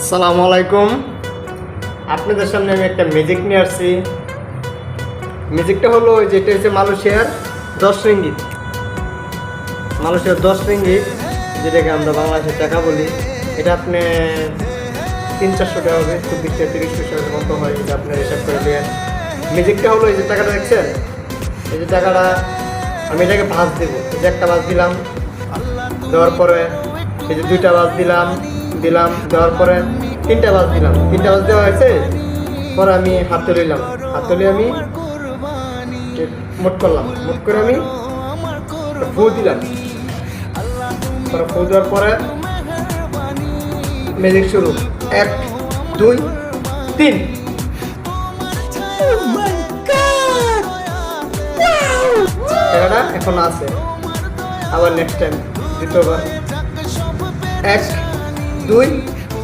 আসসালামু আলাইকুম। আপনাদের সামনে আমি একটা ম্যাজিক নিয়ে আসছি। ম্যাজিকটা হলো যেটা হচ্ছে মালয়েশিয়ার 10 রিঙ্গিত। মালয়েশিয়ার 10 রিঙ্গিত, যেটাকে আমরা বাংলাদেশের টাকা বলি। এটা আপনি 300-400 টাকা হবে, খুব বেশি 30 পয়সার মতো হয়। এটা আপনার হিসাব করে দেবেন। ম্যাজিকটা হলো এই যে টাকাটা দেখছেন, এই যে টাকাটা আমি এটাকে ভাঁজ দেবো। এই যে একটা ভাঁজ দিলাম, দেওয়ার পরে এই যে দুইটা ভাঁজ দিলাম, দেওয়ার পরে তিনটা বাজ দিলাম। তিনটা বাজ দেওয়া হয়েছে, পরে আমি হাত তুলে নিলাম। হাত তুলে আমি মোট করলাম, মোট করে আমি ফু দিলাম। পরে ফু দেওয়ার পরে ম্যাজিক শুরু। 1 2 3। টাকাটা এখন আছে। আবার নেক্সট টাইম দ্বিতীয়বার 1 2